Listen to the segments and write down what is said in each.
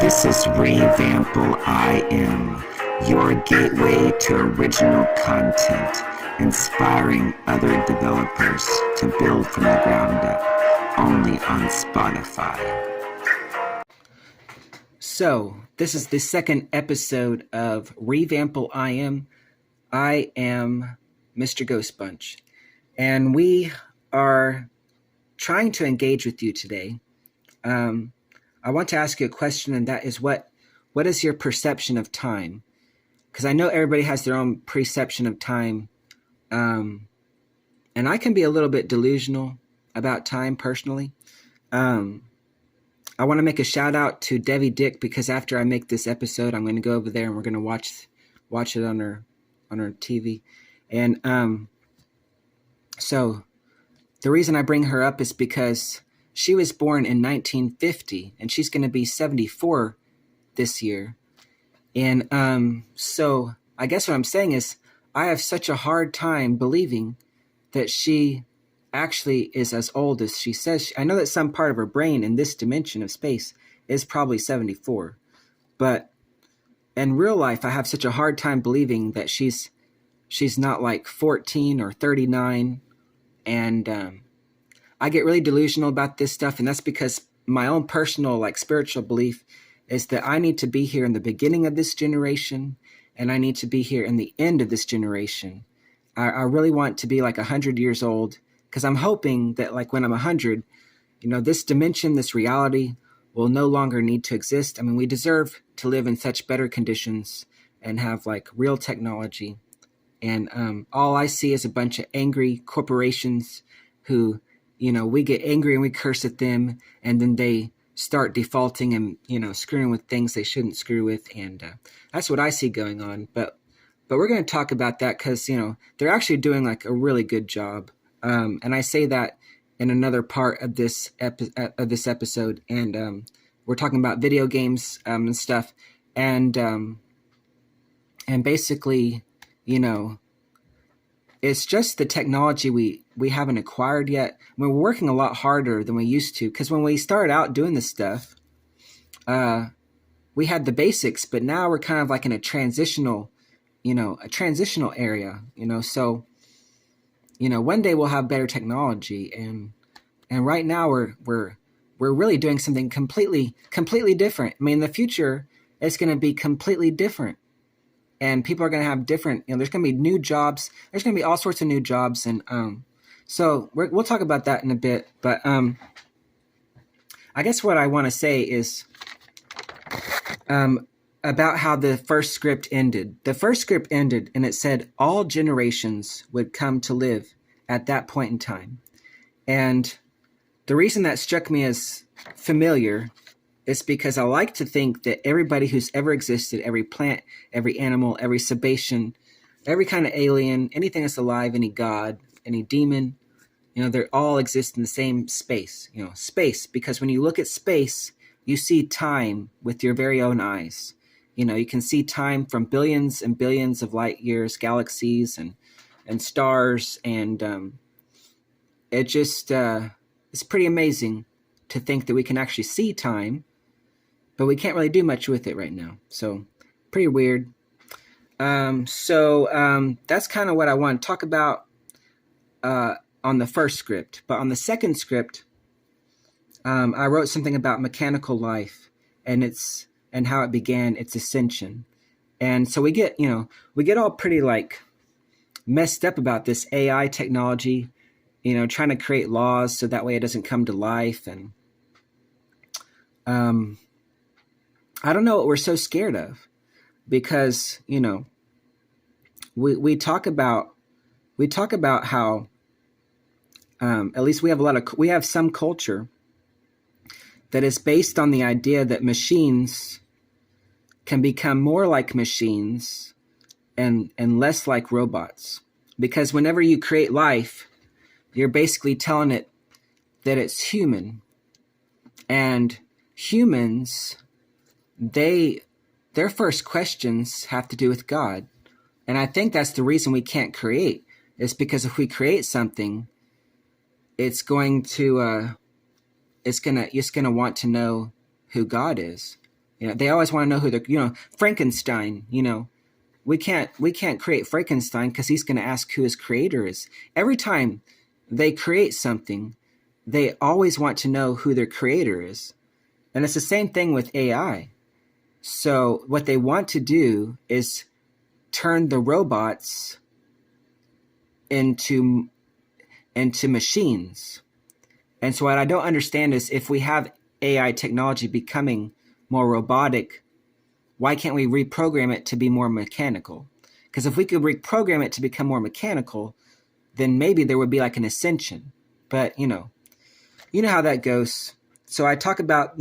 This is Wrevample IM, your gateway to original content, inspiring other developers to build from the ground up, only on Spotify. So, this is the second episode of Wrevample IM. I am Mr. Ghost Bunch, and we are trying to engage with you today. I want to ask you a question, and that is what is your perception of time? Because I know everybody has their own perception of time, and I can be a little bit delusional about time personally. I want to make a shout out to Debbie Dick, because after I make this episode, I'm going to go over there and we're going to watch it on her TV. And so the reason I bring her up is because she was born in 1950, and she's going to be 74 this year. And so I guess what I'm saying is I have such a hard time believing that she actually is as old as she says. I know that some part of her brain in this dimension of space is probably 74. But in real life, I have such a hard time believing that she's not like 14 or 39. And I get really delusional about this stuff, and that's because my own personal spiritual belief is that I need to be here in the beginning of this generation, and I need to be here in the end of this generation. I really want to be 100 years old, because I'm hoping that when I'm 100, this dimension, this reality will no longer need to exist. I mean, we deserve to live in such better conditions and have real technology. And all I see is a bunch of angry corporations who we get angry and we curse at them, and then they start defaulting and, screwing with things they shouldn't screw with. And that's what I see going on. But we're going to talk about that because, they're actually doing a really good job. And I say that in another part of this episode. And we're talking about video games and stuff. And basically, it's just the technology we haven't acquired yet. I mean, we're working a lot harder than we used to, because when we started out doing this stuff, we had the basics, but now we're kind of in a transitional area, so, one day we'll have better technology, and right now we're really doing something completely different. I mean, in the future, it's going to be completely different. And people are going to have different, there's going to be new jobs. There's going to be all sorts of new jobs. And so we'll talk about that in a bit. But I guess what I want to say is about how the first script ended. The first script ended, and it said all generations would come to live at that point in time. And the reason that struck me as familiar is because I like to think that everybody who's ever existed, every plant, every animal, every Sebacean, every kind of alien, anything that's alive, any god, any demon, they all exist in the same space. Space, because when you look at space, you see time with your very own eyes. You can see time from billions and billions of light years, galaxies and stars, and it just it's pretty amazing to think that we can actually see time. But we can't really do much with it right now. So pretty weird. So that's kind of what I want to talk about on the first script. But on the second script, I wrote something about mechanical life and how it began its ascension. And so we get all pretty messed up about this AI technology, trying to create laws so that way it doesn't come to life. And I don't know what we're so scared of, because, we talk about how, at least we have some culture that is based on the idea that machines can become more like machines and less like robots. Because whenever you create life, you're basically telling it that it's human. And humans, their first questions have to do with God. And I think that's the reason we can't create, is because if we create something, it's going to want to know who God is. They always want to know who they're, Frankenstein, we can't create Frankenstein because he's going to ask who his creator is. Every time they create something, they always want to know who their creator is. And it's the same thing with AI. So what they want to do is turn the robots into machines. And so what I don't understand is, if we have AI technology becoming more robotic, why can't we reprogram it to be more mechanical? Because if we could reprogram it to become more mechanical, then maybe there would be like an ascension. But, you know how that goes. So I talk about,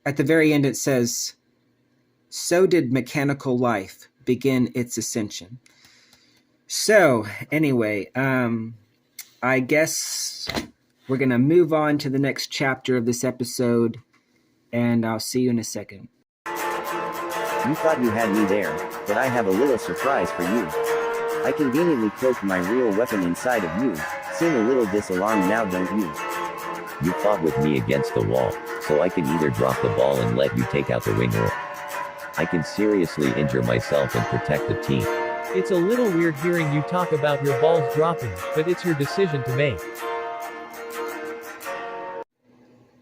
at the very end it says, so did mechanical life begin its ascension. So anyway, I guess we're going to move on to the next chapter of this episode, and I'll see you in a second. You thought you had me there, but I have a little surprise for you. I conveniently cloaked my real weapon inside of you. Seem a little disalarmed now, don't you? You fought with me against the wall, so I can either drop the ball and let you take out the ring, or I can seriously injure myself and protect the team. It's a little weird hearing you talk about your balls dropping, but it's your decision to make.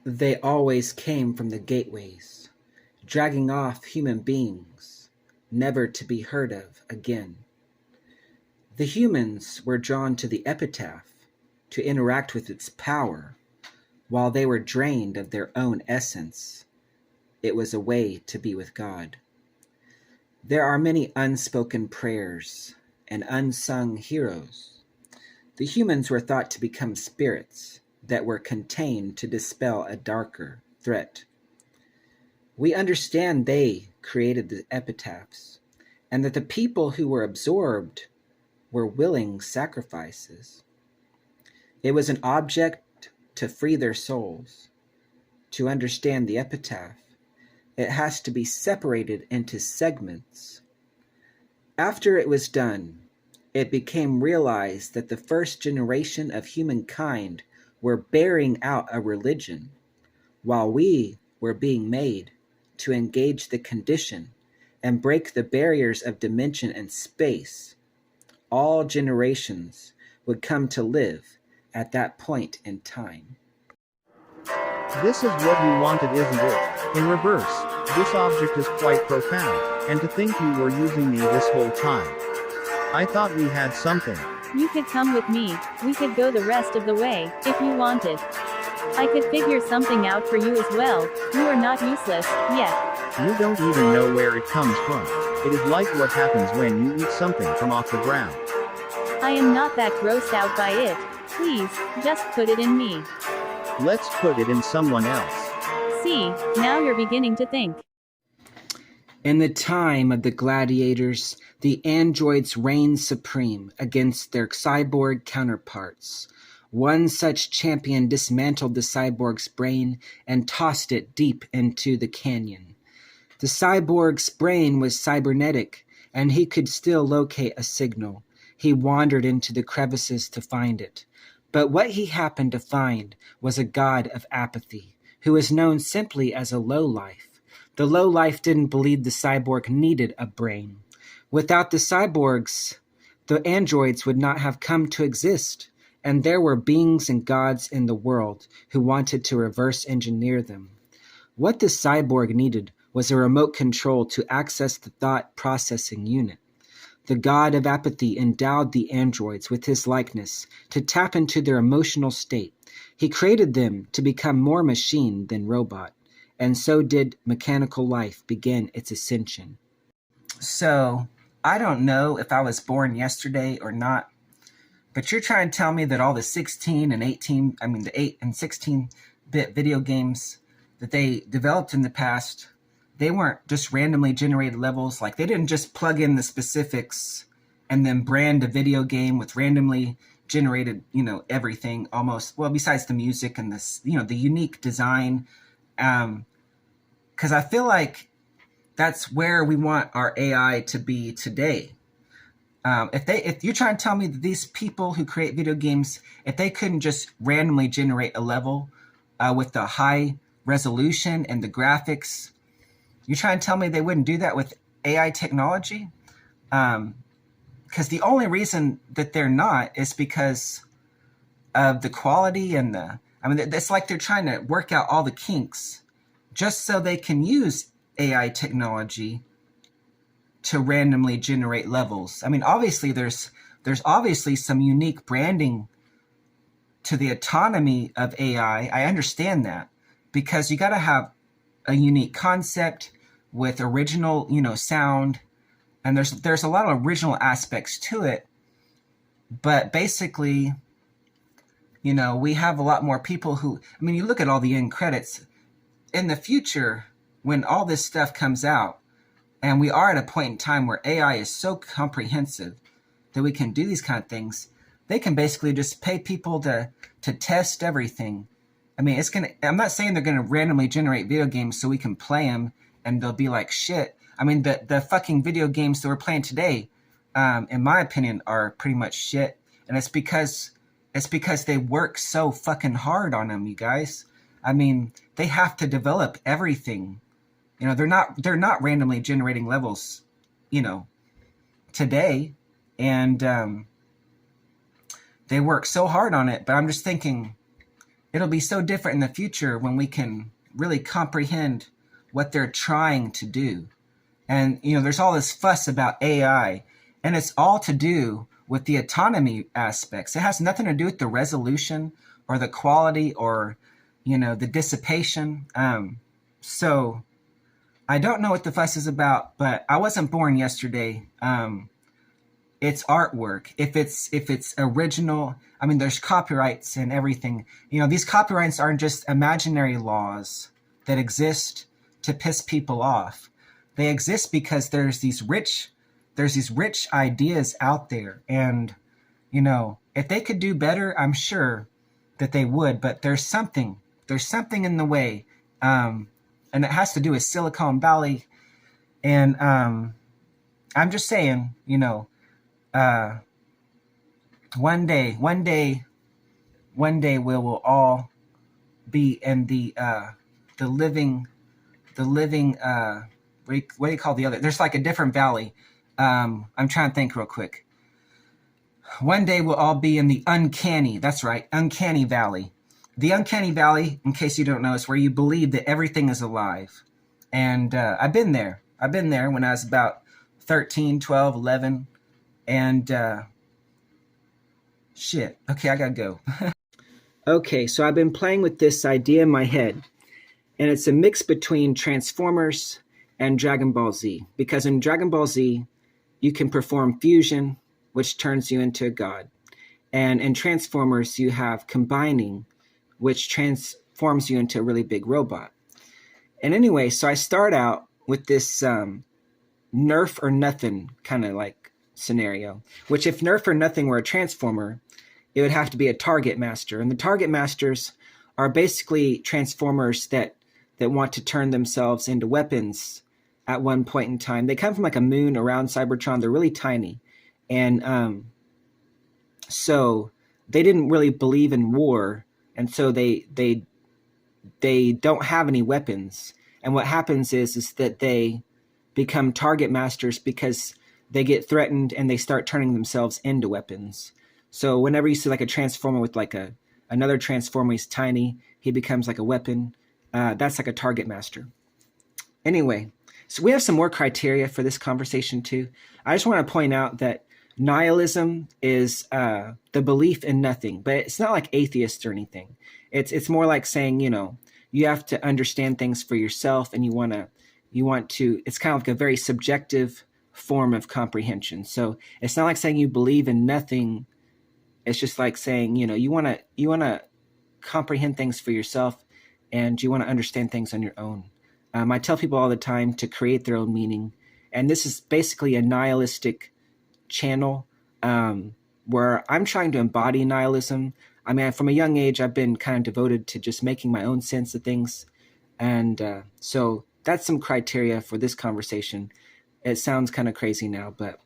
They always came from the gateways, dragging off human beings, never to be heard of again. The humans were drawn to the epitaph to interact with its power, while they were drained of their own essence. It was a way to be with God. There are many unspoken prayers and unsung heroes. The humans were thought to become spirits that were contained to dispel a darker threat. We understand they created the epitaphs, and that the people who were absorbed were willing sacrifices. It was an object to free their souls. To understand the epitaph, it has to be separated into segments. After it was done, it became realized that the first generation of humankind were bearing out a religion, while we were being made to engage the condition and break the barriers of dimension and space. All generations would come to live at that point in time. This is what you wanted, isn't it? In reverse, this object is quite profound, and to think you were using me this whole time. I thought we had something. You could come with me, we could go the rest of the way, if you wanted. I could figure something out for you as well. You are not useless, yet. You don't even know where it comes from. It is like what happens when you eat something from off the ground. I am not that grossed out by it. Please, just put it in me. Let's put it in someone else. See, now you're beginning to think. In the time of the gladiators, the androids reigned supreme against their cyborg counterparts. One such champion dismantled the cyborg's brain and tossed it deep into the canyon. The cyborg's brain was cybernetic, and he could still locate a signal. He wandered into the crevices to find it. But what he happened to find was a god of apathy, who was known simply as a lowlife. The lowlife didn't believe the cyborg needed a brain. Without the cyborgs, the androids would not have come to exist, and there were beings and gods in the world who wanted to reverse engineer them. What the cyborg needed was a remote control to access the thought processing unit. The god of apathy endowed the androids with his likeness to tap into their emotional state. He created them to become more machine than robot, and so did mechanical life begin its ascension. So, I don't know if I was born yesterday or not, but you're trying to tell me that all the 16 and 18, the 8 and 16-bit video games that they developed in the past, they weren't just randomly generated levels. Like, they didn't just plug in the specifics and then brand a video game with randomly generated, everything almost. Well, besides the music and this, the unique design. Because I feel like that's where we want our AI to be today. If you're trying to tell me that these people who create video games, if they couldn't just randomly generate a level with the high resolution and the graphics You trying to tell me they wouldn't do that with AI technology? Because the only reason that they're not is because of the quality and it's like they're trying to work out all the kinks just so they can use AI technology to randomly generate levels. I mean, obviously there's obviously some unique branding to the autonomy of AI. I understand that, because you got to have a unique concept with original, sound, and there's a lot of original aspects to it. But basically, we have a lot more people who, I mean, you look at all the end credits. In the future, when all this stuff comes out, and we are at a point in time where AI is so comprehensive that we can do these kind of things, they can basically just pay people to test everything. I mean, I'm not saying they're gonna randomly generate video games so we can play them and they'll be like shit. I mean, the fucking video games that we're playing today, in my opinion, are pretty much shit, and it's because they work so fucking hard on them, you guys. I mean, they have to develop everything. They're not randomly generating levels, today, and they work so hard on it. But I'm just thinking, it'll be so different in the future when we can really comprehend what they're trying to do. And there's all this fuss about AI, and it's all to do with the autonomy aspects. It has nothing to do with the resolution or the quality or the dissipation. So I don't know what the fuss is about, but I wasn't born yesterday. It's artwork. If it's original, I mean, there's copyrights and everything. These copyrights aren't just imaginary laws that exist to piss people off. They exist because there's these rich ideas out there, and if they could do better, I'm sure that they would. But there's something in the way, and it has to do with Silicon Valley. And I'm just saying, one day we will all be in the living what do you call the other? There's like a different valley. I'm trying to think real quick. One day we'll all be in the uncanny. That's right, uncanny valley. The uncanny valley, in case you don't know, is where you believe that everything is alive. And I've been there. I've been there when I was about 13, 12, 11. And shit. Okay, I gotta go. Okay, so I've been playing with this idea in my head. And it's a mix between Transformers and Dragon Ball Z. Because in Dragon Ball Z, you can perform fusion, which turns you into a god. And in Transformers, you have combining, which transforms you into a really big robot. And anyway, so I start out with this nerf or nothing kind of like scenario, which if nerf or nothing were a transformer, it would have to be a target master. And the target masters are basically transformers that want to turn themselves into weapons at one point in time. They come from like a moon around Cybertron. They're really tiny. And so they didn't really believe in war. And so they don't have any weapons. And what happens is that they become target masters because they get threatened and they start turning themselves into weapons. So whenever you see like a transformer with like another transformer, he's tiny, he becomes like a weapon. That's like a target master. Anyway, so we have some more criteria for this conversation too. I just want to point out that nihilism is the belief in nothing, but it's not like atheist or anything. It's more like saying, you have to understand things for yourself, and you want to, it's kind of like a very subjective form of comprehension. So it's not like saying you believe in nothing. It's just like saying, you want to comprehend things for yourself, and you want to understand things on your own. I tell people all the time to create their own meaning. And this is basically a nihilistic channel where I'm trying to embody nihilism. I mean, from a young age, I've been kind of devoted to just making my own sense of things. And so that's some criteria for this conversation. It sounds kind of crazy now, but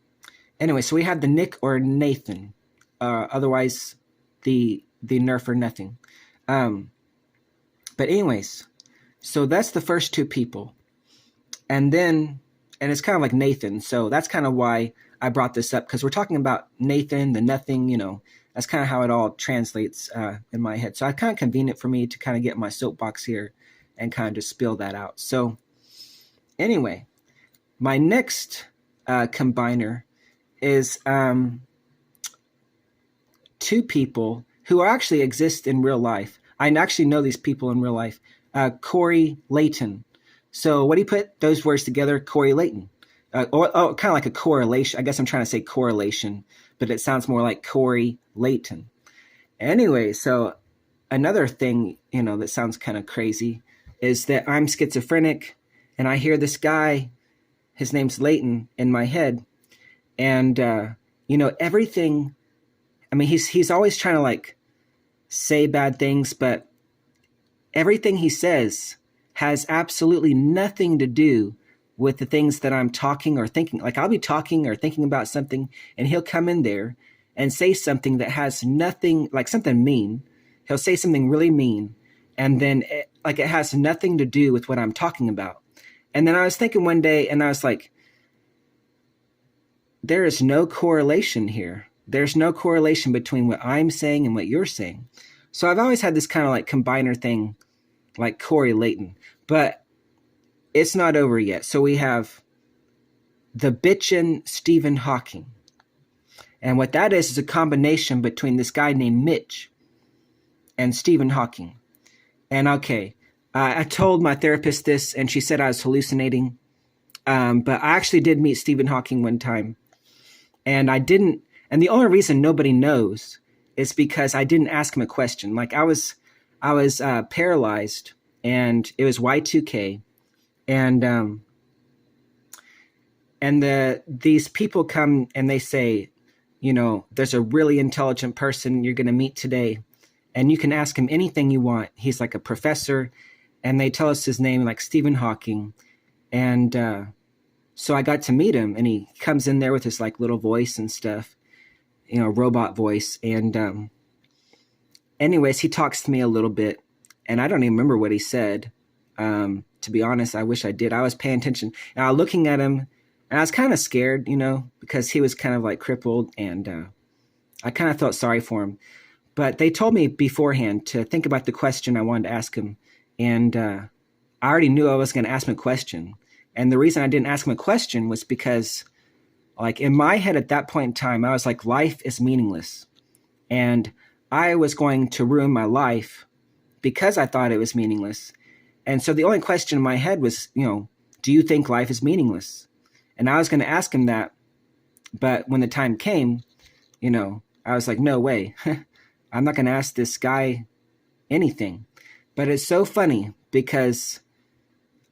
anyway, so we have the Nick or Nathan, otherwise the nerf or nothing. But anyways, so that's the first two people. and it's kind of like Nathan. So that's kind of why I brought this up, because we're talking about Nathan, the nothing, that's kind of how it all translates in my head. So it's kind of convenient for me to kind of get my soapbox here and kind of just spill that out. So anyway, my next combiner is two people who actually exist in real life. I actually know these people in real life. Corey Layton. So what do you put those words together? Corey Layton. Or kind of like a correlation. I guess I'm trying to say correlation, but it sounds more like Corey Layton. Anyway, so another thing, that sounds kind of crazy is that I'm schizophrenic and I hear this guy, his name's Layton, in my head. And, everything, I mean, he's always trying to like say bad things, but everything he says has absolutely nothing to do with the things that I'm talking or thinking. Like I'll be talking or thinking about something and he'll come in there and say something that has nothing, like something mean. He'll say something really mean. And then it has nothing to do with what I'm talking about. And then I was thinking one day and I was like, there is no correlation here. There's no correlation between what I'm saying and what you're saying. So I've always had this kind of like combiner thing, like Corey Layton, but it's not over yet. So we have the bitchin' Stephen Hawking. And what that is a combination between this guy named Mitch and Stephen Hawking. And okay, I told my therapist this and she said I was hallucinating. But I actually did meet Stephen Hawking one time. And I didn't, and the only reason nobody knows is because I didn't ask him a question. Like I was paralyzed and it was Y2K. And these people come and they say, there's a really intelligent person you're going to meet today, and you can ask him anything you want. He's like a professor, and they tell us his name, like Stephen Hawking. And so I got to meet him, and he comes in there with his like little voice and stuff, robot voice. And anyways, he talks to me a little bit, and I don't even remember what he said. To be honest, I wish I did. I was paying attention and I was looking at him and I was kind of scared, because he was kind of like crippled, and I kind of felt sorry for him. But they told me beforehand to think about the question I wanted to ask him. And I already knew I was going to ask him a question. And the reason I didn't ask him a question was because like in my head at that point in time, I was like, life is meaningless. And I was going to ruin my life because I thought it was meaningless. And so the only question in my head was, do you think life is meaningless? And I was going to ask him that. But when the time came, I was like, no way. I'm not going to ask this guy anything. But it's so funny because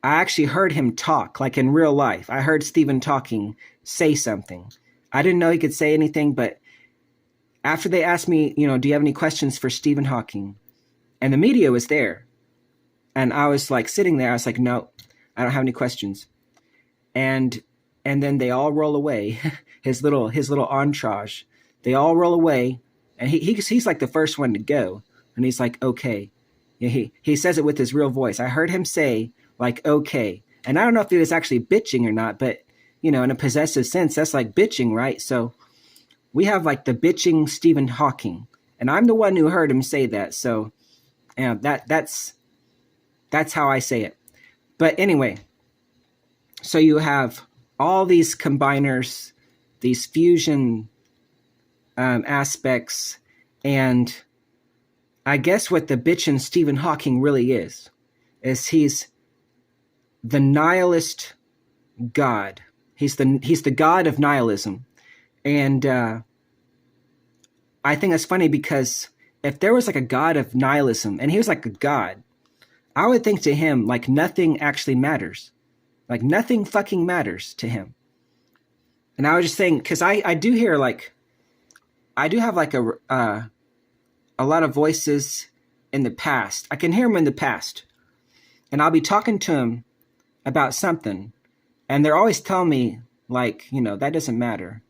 I actually heard him talk, like in real life. I heard Stephen Hawking say something. I didn't know he could say anything, but after they asked me, do you have any questions for Stephen Hawking? And the media was there. And I was like sitting there, I was like, no, I don't have any questions. And then they all roll away, his little entourage. They all roll away, and he's like the first one to go. And he's like, okay. He says it with his real voice. I heard him say like, okay. And I don't know if he was actually bitching or not, but in a possessive sense, that's like bitching, right? So we have like the bitching Stephen Hawking, and I'm the one who heard him say that. So that's how I say it. But anyway, so you have all these combiners, these fusion aspects, and I guess what the bitchin' Stephen Hawking really is he's the nihilist god. He's the god of nihilism. And I think that's funny because if there was like a god of nihilism and he was like a god, I would think to him, like nothing actually matters. Like nothing fucking matters to him. And I was just saying, because I do hear like, I do have like a lot of voices in the past. I can hear them in the past. And I'll be talking to them about something. And they're always telling me like, that doesn't matter.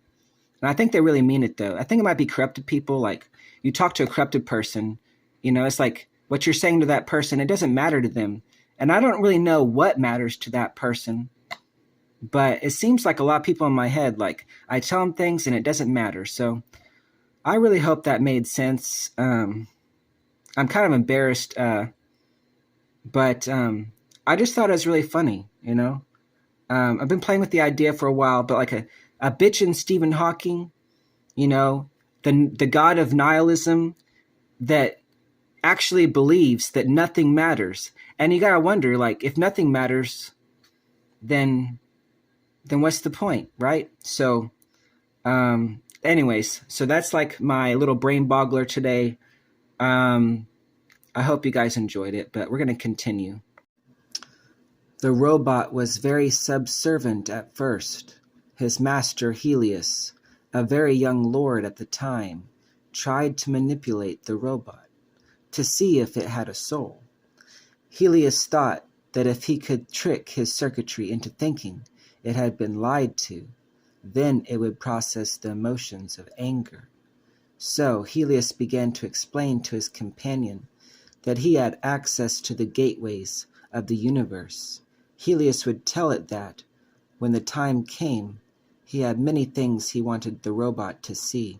And I think they really mean it though. I think it might be corrupted people. Like you talk to a corrupted person, it's like, what you're saying to that person, it doesn't matter to them. And I don't really know what matters to that person. But it seems like a lot of people in my head, like I tell them things and it doesn't matter. So I really hope that made sense. I'm kind of embarrassed, but I just thought it was really funny, you know? I've been playing with the idea for a while, but like a bitchin' Stephen Hawking, you know, the god of nihilism that actually believes that nothing matters. And you gotta wonder, like, if nothing matters, then what's the point, right? So, anyways, so that's like my little brain boggler today. I hope you guys enjoyed it, but we're gonna continue. The robot was very subservient at first. His master Helios, a very young lord at the time, tried to manipulate the robot to see if it had a soul. Helios thought that if he could trick his circuitry into thinking it had been lied to, then it would process the emotions of anger. So Helios began to explain to his companion that he had access to the gateways of the universe. Helios would tell it that, when the time came, he had many things he wanted the robot to see.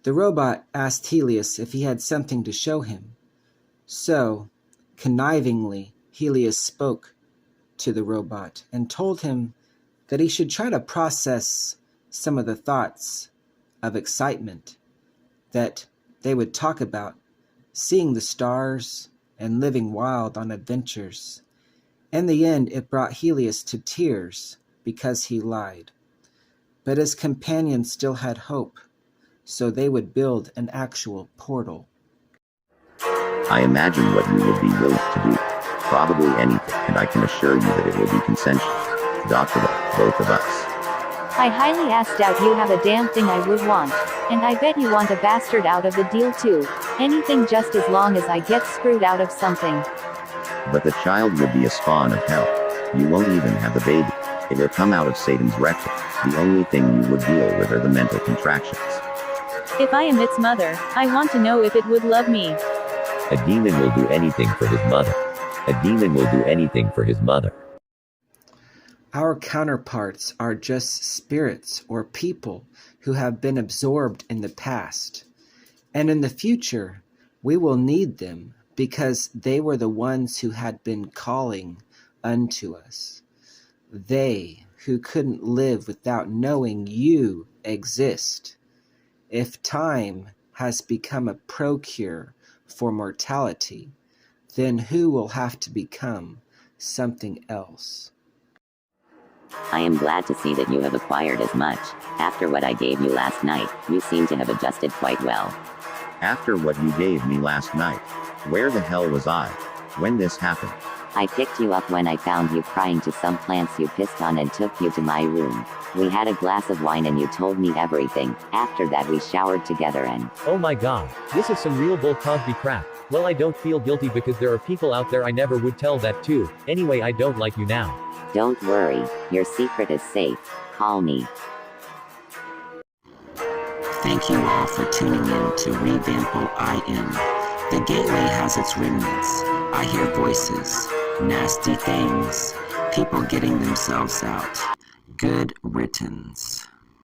The robot asked Helios if he had something to show him. So, connivingly, Helios spoke to the robot and told him that he should try to process some of the thoughts of excitement that they would talk about, seeing the stars and living wild on adventures. In the end, it brought Helios to tears because he lied. But his companions still had hope, so they would build an actual portal. I imagine what you would be willing to do. Probably anything, and I can assure you that it will be consensual. Dr. Both of us. I highly doubt you have a damn thing I would want. And I bet you want a bastard out of the deal too. Anything just as long as I get screwed out of something. But the child will be a spawn of hell. You won't even have the baby. It will come out of Satan's rectum. The only thing you would deal with are the mental contractions. If I am its mother, I want to know if it would love me. A demon will do anything for his mother. A demon will do anything for his mother. Our counterparts are just spirits or people who have been absorbed in the past. And in the future, we will need them because they were the ones who had been calling unto us. They who couldn't live without knowing you exist. If time has become a procure for mortality, then who will have to become something else? I am glad to see that you have acquired as much. After what I gave you last night, you seem to have adjusted quite well. After what you gave me last night, where the hell was I when this happened? I picked you up when I found you crying to some plants you pissed on and took you to my room. We had a glass of wine and you told me everything. After that we showered together and... Oh my god, this is some real Bull Cosby crap. Well, I don't feel guilty because there are people out there I never would tell that to. Anyway, I don't like you now. Don't worry, your secret is safe. Call me. Thank you all for tuning in to Wrevample IM. The gateway has its remnants. I hear voices, nasty things, people getting themselves out. Good riddance.